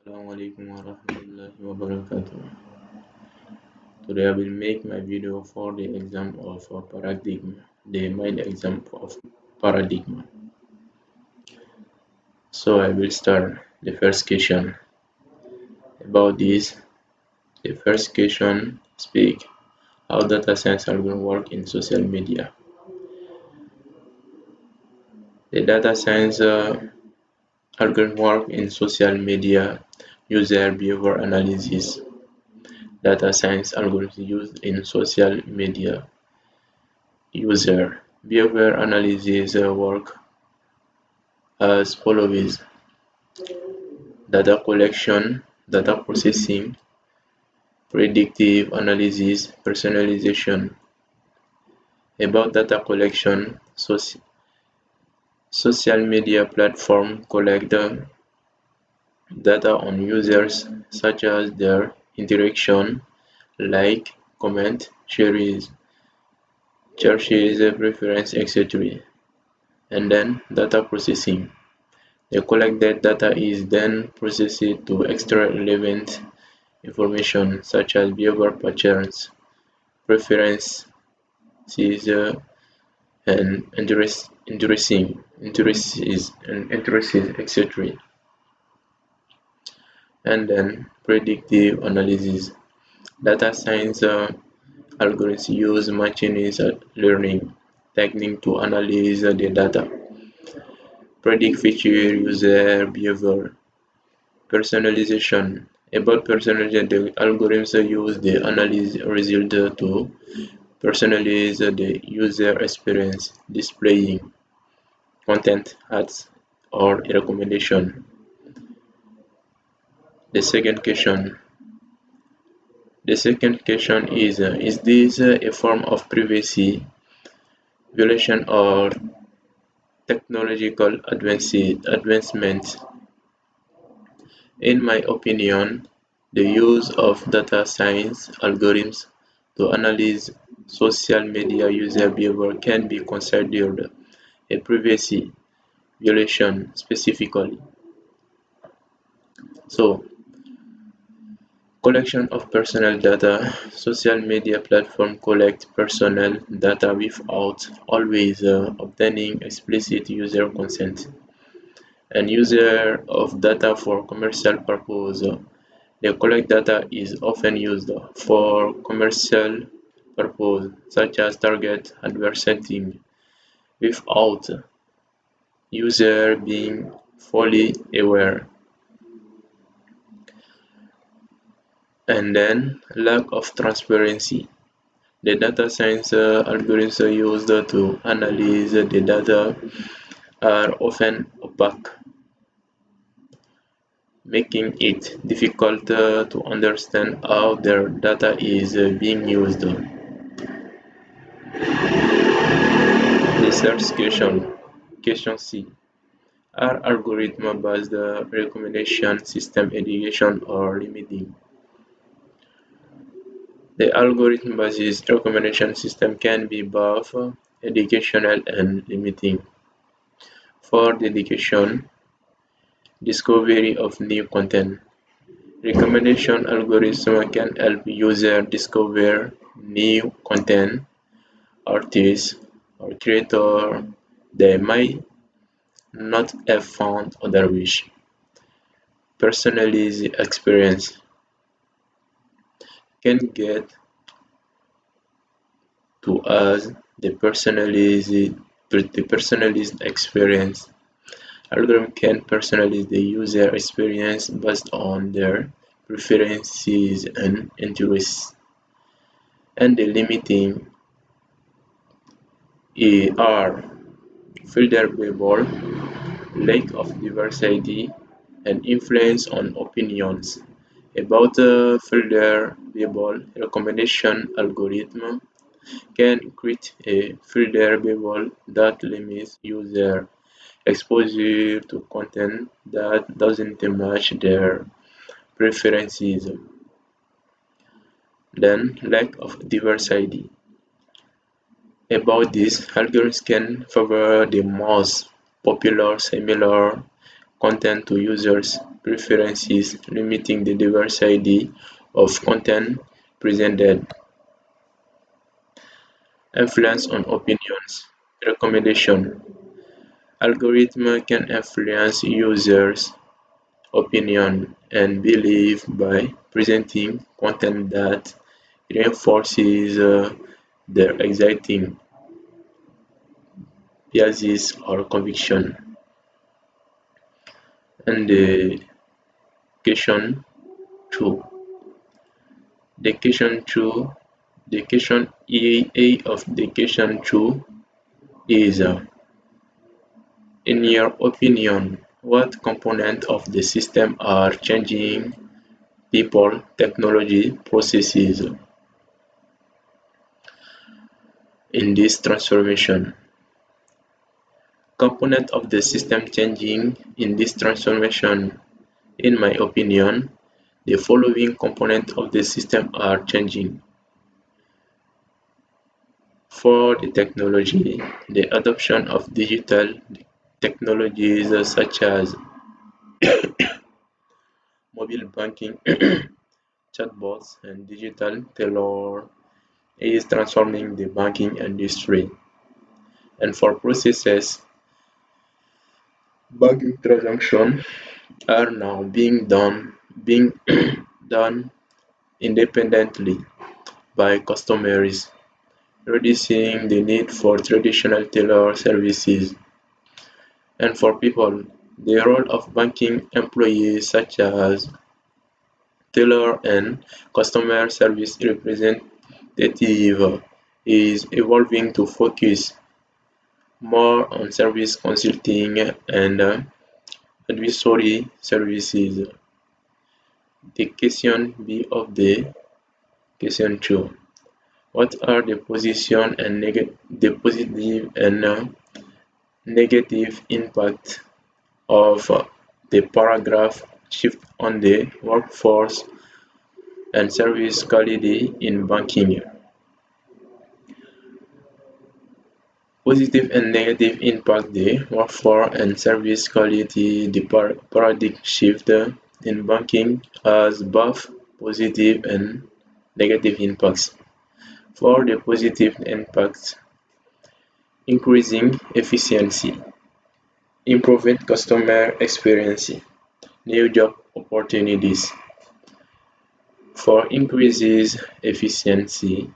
Assalamu alaikum wa rahmatullahi wa barakatuh. Today I will make my video for the exam of paradigm, the mind exam of paradigm. So I will start the first question. About this, the first question speak how data science algorithm work in social media. The data science algorithm work in social media user behavior analysis. Data science algorithms used in social media user behavior analysis work as follows: data collection, data processing, predictive analysis, personalization. About data collection, social media platforms collect data on users such as their interaction, like, comment, shares, preference, etc. And then data processing. The collected data is then processed to extract relevant information such as behavior patterns, preferences, and interests, etc. And then predictive analysis. Data science algorithms use machine learning technique to analyze the data, predict future user behavior. Personalization. About personalization, the algorithms use the analysis result to personalize the user experience, displaying content, ads, or a recommendation. The second question. The second question is this a form of privacy violation or technological advancement? In my opinion, the use of data science algorithms to analyze social media user behavior can be considered a privacy violation specifically. So, collection of personal data. Social media platforms collect personal data without always obtaining explicit user consent. And user of data for commercial purpose. The collect data is often used for commercial purpose such as target advertising without user being fully aware. And then lack of transparency. The data science algorithms used to analyze the data are often opaque, making it difficult to understand how their data is being used. Research question. Question C. Are algorithm-based recommendation system education or limiting? The algorithm-based recommendation system can be both educational and limiting. For the education, discovery of new content. Recommendation algorithm can help users discover new content, artists, or creators they might not have found otherwise. Personalized experience can get to us the personalized experience. Algorithm can personalize the user experience based on their preferences and interests. And the limiting are filterable, lack of diversity, and influence on opinions. About the filterable recommendation algorithm can create a filterable that limits user exposure to content that doesn't match their preferences. Then lack of diversity. About this, algorithms can favor the most popular, similar content to users' preferences, limiting the diversity of content presented. Influence on opinions. Recommendation. Algorithm can influence users' opinion and belief by presenting content that reinforces their existing biases or conviction. And the question 2. The question 2. The question A of the question 2 is in your opinion, what components of the system are changing people, technology, processes in this transformation? Component of the system changing in this transformation, in my opinion, the following components of the system are changing. For the technology, the adoption of digital technologies such as mobile banking, chatbots, and digital teller is transforming the banking industry. And for processes, banking transactions are now being done independently by customers, reducing the need for traditional teller services. And for people, the role of banking employees such as teller and customer service representative is evolving to focus more on service consulting and advisory services. The question B of the question 2. What are the positive and negative impact of the paragraph shift on the workforce and service quality in banking? Positive and negative impact the workforce and service quality. The paradigm shift in banking has both positive and negative impacts. For the positive impacts, increasing efficiency, improving customer experience, new job opportunities. For increases efficiency,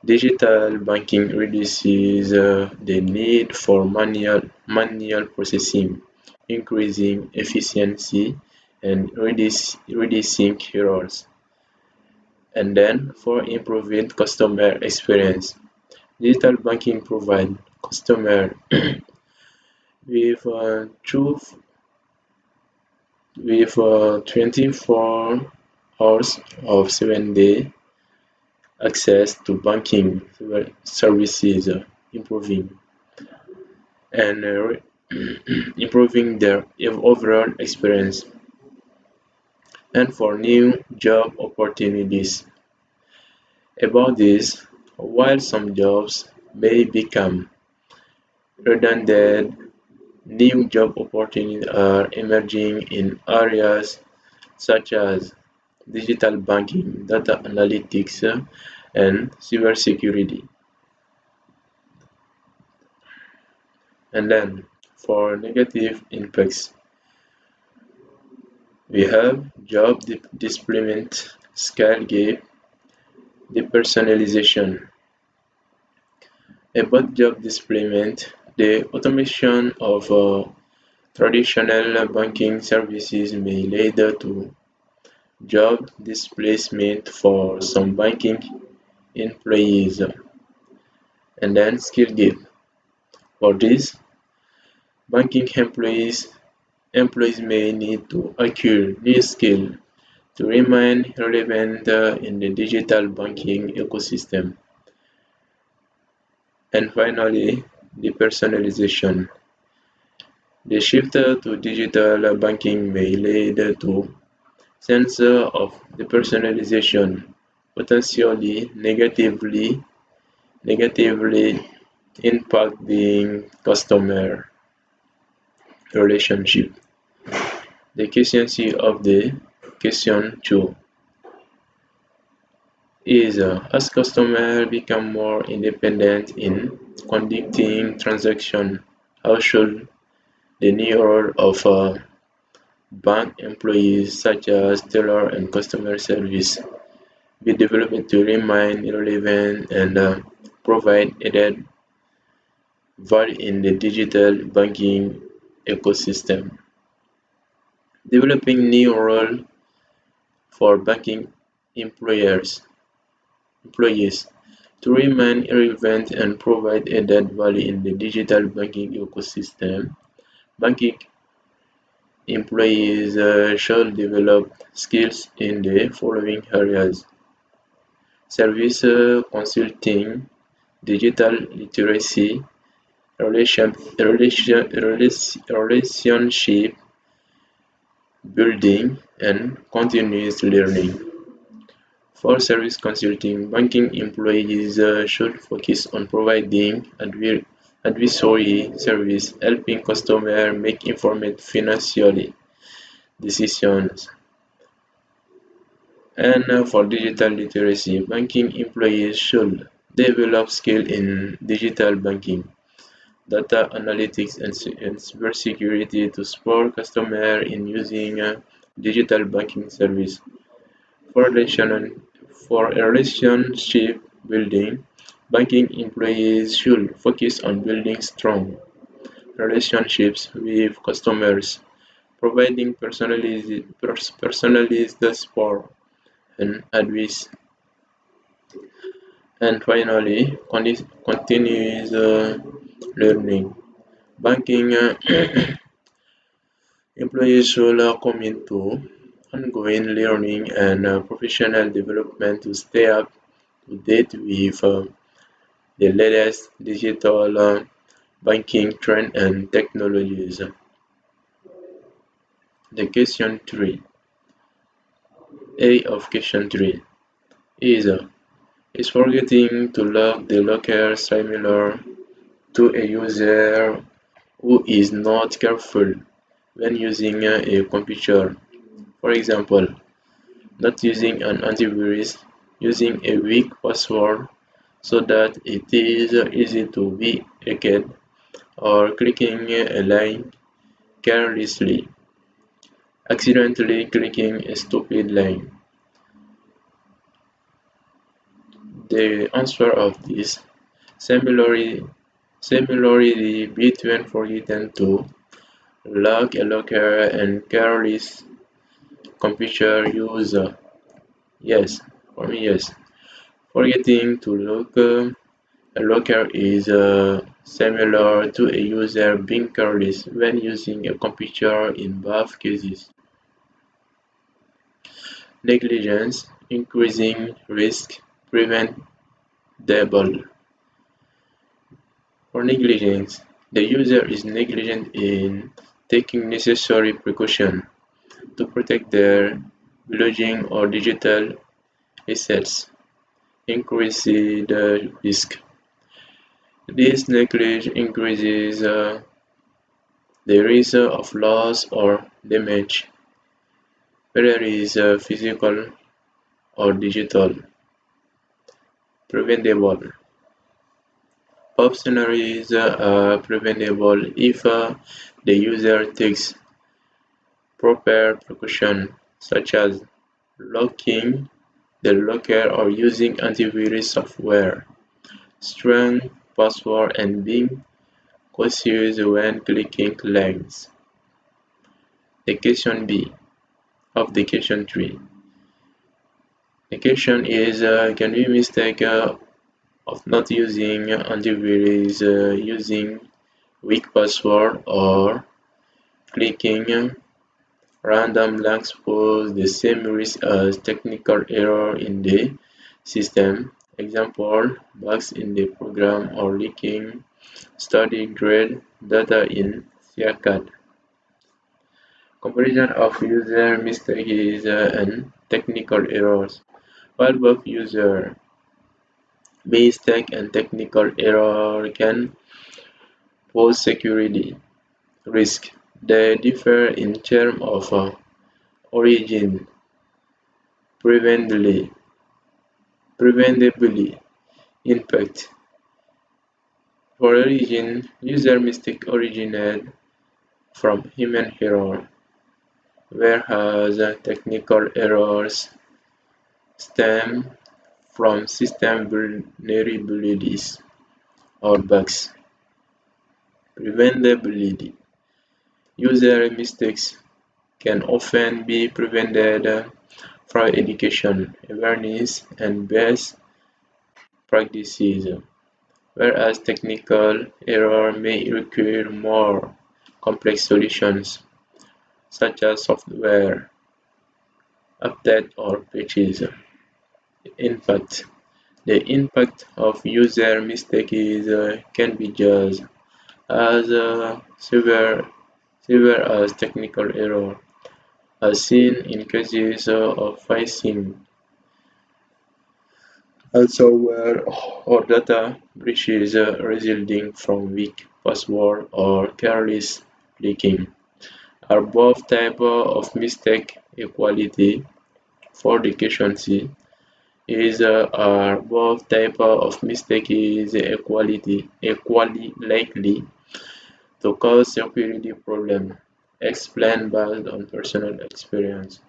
digital banking reduces the need for manual processing, increasing efficiency and reducing errors. And then for improving customer experience, digital banking provides customer with with 24 hours of 7-day access to banking services, improving and improving their overall experience. And for new job opportunities. About this, while some jobs may become redundant, new job opportunities are emerging in areas such as digital banking, data analytics, and cybersecurity. And then for negative impacts, we have job displacement, scale gap, depersonalization. About job displacement, the automation of traditional banking services may lead to job displacement for some banking employees. And then skill gap. For this, banking employees may need to acquire new skills to remain relevant in the digital banking ecosystem. And finally, depersonalization. The shift to digital banking may lead to sense of depersonalization, potentially negatively impacting customer relationship. The efficiency of the question 2 is as customers become more independent in conducting transactions, how should the new role of bank employees such as teller and customer service be developed to remain relevant and provide added value in the digital banking ecosystem? Developing new role for banking employers employees to remain relevant and provide added value in the digital banking ecosystem. Banking employees should develop skills in the following areas: service consulting, digital literacy, relationship building, and continuous learning. For service consulting, banking employees should focus on providing advisory service, helping customers make informed financial decisions. And for digital literacy, banking employees should develop skills in digital banking, data analytics, and cybersecurity to support customers in using digital banking service. For relationship building, banking employees should focus on building strong relationships with customers, providing personalized support and advice. And finally, continuous learning. Banking employees should commit to ongoing learning and professional development to stay up to date with the latest digital banking trend and technologies. The question 3, A of question 3 is is forgetting to lock the locker similar to a user who is not careful when using a computer. For example, not using an antivirus, using a weak password so that it is easy to be hacked, or clicking a link carelessly, accidentally clicking a stupid link. The answer of this similarity between forgetting to lock a locker and careless computer use. Yes, for me, yes. Forgetting to lock a locker is similar to a user being careless when using a computer in both cases. Negligence, increasing risk, preventable. For negligence, the user is negligent in taking necessary precautions to protect their belongings or digital assets, increasing the risk. This negligence increases the risk of loss or damage, whether it is physical or digital. Preventable. Both scenarios are preventable if the user takes proper precautions, such as locking the locker or using antivirus software, strong password, and being cautious when clicking links. The question B of the question 3. The question is, can we mistake of not using antivirus using weak password or clicking random links pose the same risk as technical error in the system? Example, bugs in the program or leaking study grade data in Diakite. Comparison of user mistakes and technical errors. While both user mistake and technical error can pose security risk, They differ in terms of origin, preventability, impact. For origin, user mistake originate from human error, whereas technical errors stem from system vulnerabilities or bugs. Preventability. User mistakes can often be prevented through education, awareness, and best practices, whereas technical error may require more complex solutions, such as software update or patches. Impact. The impact of user mistake can be just as severe as technical error, as seen in cases of phishing, ransomware, or data breaches resulting from weak password or careless leaking. Are both types of mistake equality for the question C is are both types of mistake is equally likely to cause security problem, explained based on personal experience.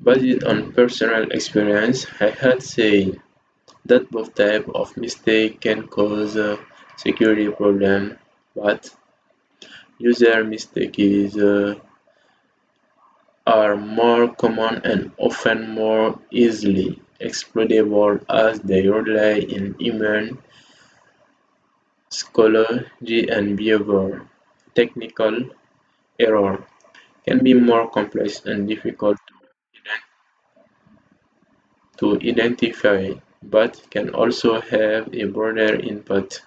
Based on personal experience, I had said that both types of mistake can cause security problem, but user mistakes are more common and often more easily exploitable as they rely in human psychology and behavior. Technical error can be more complex and difficult to identify, but can also have a broader impact,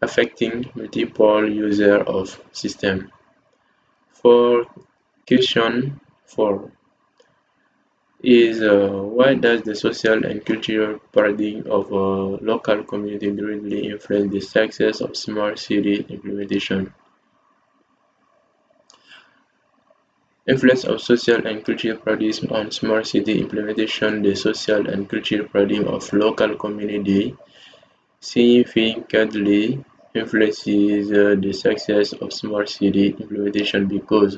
affecting multiple users of system. For question 4 is why does the social and cultural paradigm of a local community directly influence the success of smart city implementation? Influence of social and cultural paradigms on smart city implementation. The social and cultural paradigm of local community significantly influences the success of smart city implementation because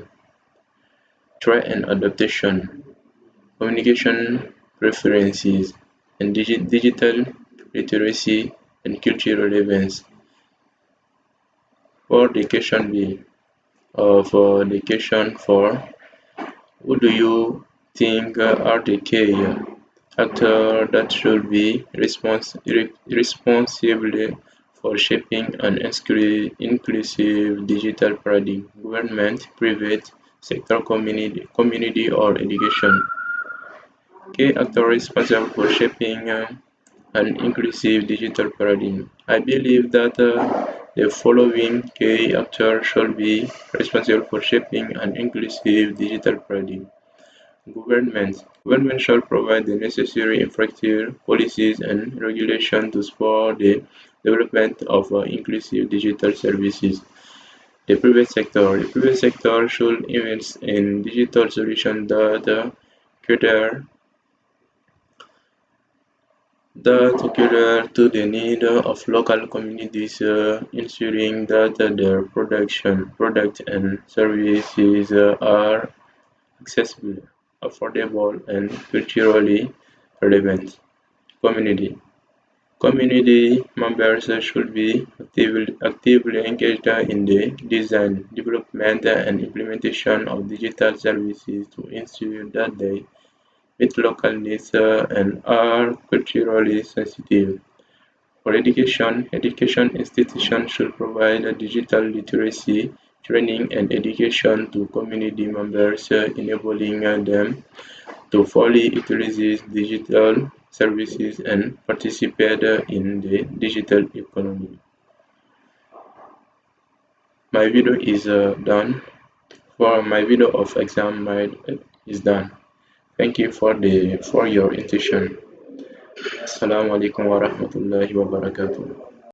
trend and adaptation, communication preferences, and digital literacy and cultural relevance. For the question B of the question 4, who do you think are the key actors that should be responsible for shaping an inclusive digital paradigm? Government, private sector, community or education? Key actors responsible for shaping an inclusive digital paradigm. I believe that the following key actors should be responsible for shaping an inclusive digital paradigm. Government. Government shall provide the necessary infrastructure, policies, and regulation to support the development of inclusive digital services. The private sector. The private sector should invest in digital solutions cater to the need of local communities, ensuring that their product and services are accessible, affordable, and culturally relevant. Community. Community members should be actively engaged in the design, development, and implementation of digital services to ensure that they meet local needs and are culturally sensitive. For education, education institutions should provide digital literacy training and education to community members, enabling them to fully utilize digital services and participate in the digital economy. My video is done. For my video of exam, is done. Thank you for your attention. Assalamu alaikum warahmatullahi wabarakatuh.